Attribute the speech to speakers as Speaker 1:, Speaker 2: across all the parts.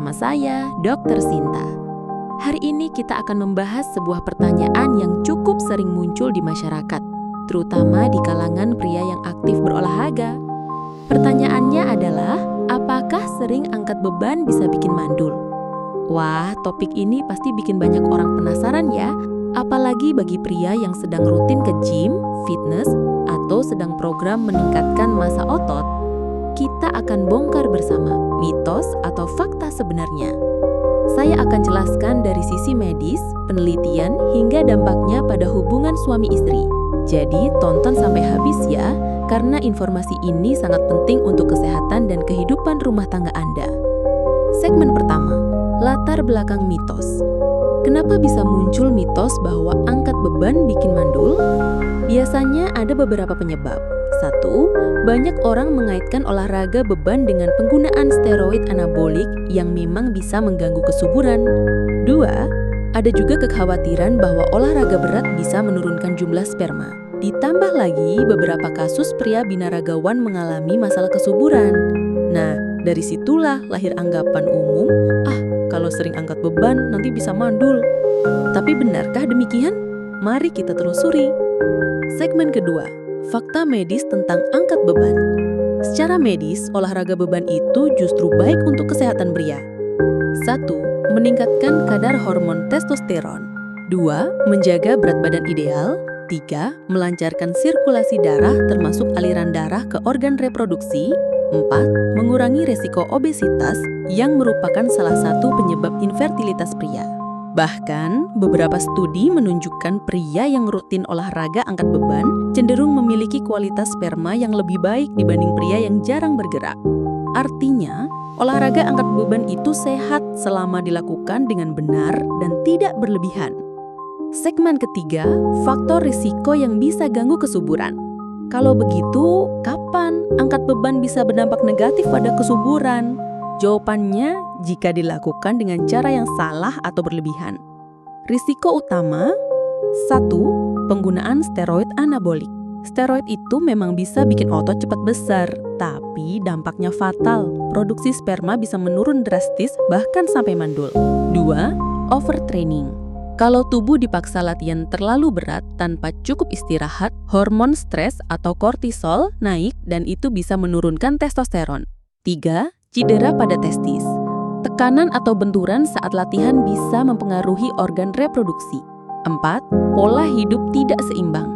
Speaker 1: bersama saya, Dr. Sinta. Hari ini kita akan membahas sebuah pertanyaan yang cukup sering muncul di masyarakat, terutama di kalangan pria yang aktif berolahraga. Pertanyaannya adalah, apakah sering angkat beban bisa bikin mandul? Wah, topik ini pasti bikin banyak orang penasaran ya, apalagi bagi pria yang sedang rutin ke gym, fitness, atau sedang program meningkatkan massa otot. Kita akan bongkar bersama mitos atau fakta sebenarnya. Saya akan jelaskan dari sisi medis, penelitian, hingga dampaknya pada hubungan suami istri. Jadi tonton sampai habis ya, karena informasi ini sangat penting untuk kesehatan dan kehidupan rumah tangga Anda. Segmen pertama, latar belakang mitos. Kenapa bisa muncul mitos bahwa angkat beban bikin mandul? Biasanya ada beberapa penyebab. 1. Banyak orang mengaitkan olahraga beban dengan penggunaan steroid anabolik yang memang bisa mengganggu kesuburan. 2. Ada juga kekhawatiran bahwa olahraga berat bisa menurunkan jumlah sperma. Ditambah lagi beberapa kasus pria binaragawan mengalami masalah kesuburan. Nah, dari situlah lahir anggapan umum, kalau sering angkat beban nanti bisa mandul. Tapi benarkah demikian? Mari kita telusuri. Segmen kedua, fakta medis tentang angkat beban. Secara medis, olahraga beban itu justru baik untuk kesehatan pria. 1. Meningkatkan kadar hormon testosteron. 2. Menjaga berat badan ideal. 3. Melancarkan sirkulasi darah termasuk aliran darah ke organ reproduksi. 4. Mengurangi resiko obesitas yang merupakan salah satu penyebab infertilitas pria. Bahkan, beberapa studi menunjukkan pria yang rutin olahraga angkat beban cenderung memiliki kualitas sperma yang lebih baik dibanding pria yang jarang bergerak. Artinya, olahraga angkat beban itu sehat selama dilakukan dengan benar dan tidak berlebihan. Segmen ketiga, faktor risiko yang bisa ganggu kesuburan. Kalau begitu, kapan angkat beban bisa berdampak negatif pada kesuburan? Jawabannya, jika dilakukan dengan cara yang salah atau berlebihan. Risiko utama, 1. Penggunaan steroid anabolik. Steroid itu memang bisa bikin otot cepat besar, tapi dampaknya fatal. Produksi sperma bisa menurun drastis, bahkan sampai mandul. 2. Overtraining. Kalau tubuh dipaksa latihan terlalu berat tanpa cukup istirahat, hormon stres atau kortisol naik dan itu bisa menurunkan testosteron. 3. Cedera pada testis. Tekanan atau benturan saat latihan bisa mempengaruhi organ reproduksi. 4. Pola hidup tidak seimbang.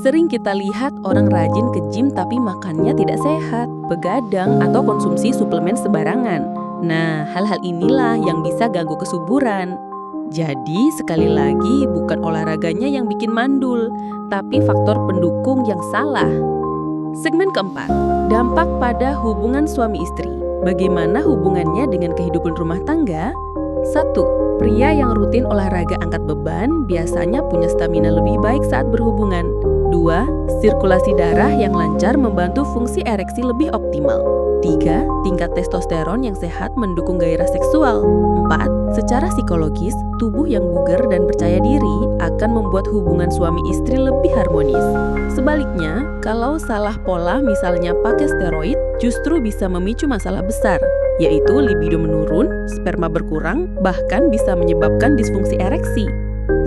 Speaker 1: Sering kita lihat orang rajin ke gym tapi makannya tidak sehat, begadang atau konsumsi suplemen sembarangan. Nah, hal-hal inilah yang bisa ganggu kesuburan. Jadi, sekali lagi bukan olahraganya yang bikin mandul, tapi faktor pendukung yang salah. Segmen keempat, dampak pada hubungan suami istri. Bagaimana hubungannya dengan kehidupan rumah tangga? 1. Pria yang rutin olahraga angkat beban biasanya punya stamina lebih baik saat berhubungan. 2. Sirkulasi darah yang lancar membantu fungsi ereksi lebih optimal. 3. Tingkat testosteron yang sehat mendukung gairah seksual. 4. Secara psikologis, tubuh yang bugar dan percaya diri akan membuat hubungan suami istri lebih harmonis. Sebaliknya, kalau salah pola misalnya pakai steroid, justru bisa memicu masalah besar, yaitu libido menurun, sperma berkurang, bahkan bisa menyebabkan disfungsi ereksi.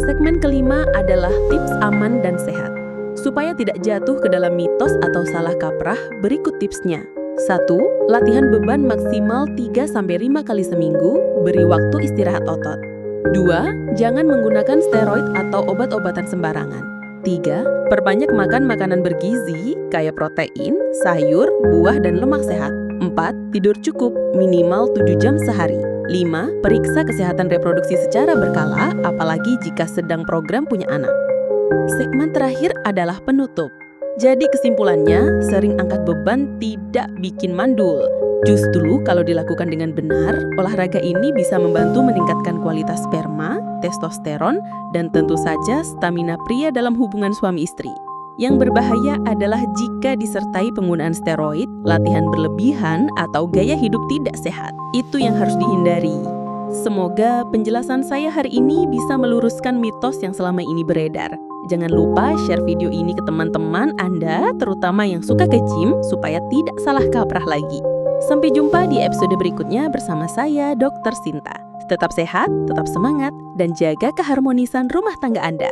Speaker 1: Segmen kelima adalah tips aman dan sehat. Supaya tidak jatuh ke dalam mitos atau salah kaprah, berikut tipsnya. 1. Latihan beban maksimal 3-5 kali seminggu, beri waktu istirahat otot. 2. Jangan menggunakan steroid atau obat-obatan sembarangan. 3. Perbanyak makan makanan bergizi, kaya protein, sayur, buah, dan lemak sehat. 4. Tidur cukup, minimal 7 jam sehari. 5. Periksa kesehatan reproduksi secara berkala, apalagi jika sedang program punya anak. Segmen terakhir adalah penutup. Jadi kesimpulannya, sering angkat beban tidak bikin mandul. Justru kalau dilakukan dengan benar, olahraga ini bisa membantu meningkatkan kualitas sperma, testosteron, dan tentu saja stamina pria dalam hubungan suami istri. Yang berbahaya adalah jika disertai penggunaan steroid, latihan berlebihan, atau gaya hidup tidak sehat. Itu yang harus dihindari. Semoga penjelasan saya hari ini bisa meluruskan mitos yang selama ini beredar. Jangan lupa share video ini ke teman-teman Anda, terutama yang suka ke gym, supaya tidak salah kaprah lagi. Sampai jumpa di episode berikutnya bersama saya, Dr. Sinta. Tetap sehat, tetap semangat, dan jaga keharmonisan rumah tangga Anda.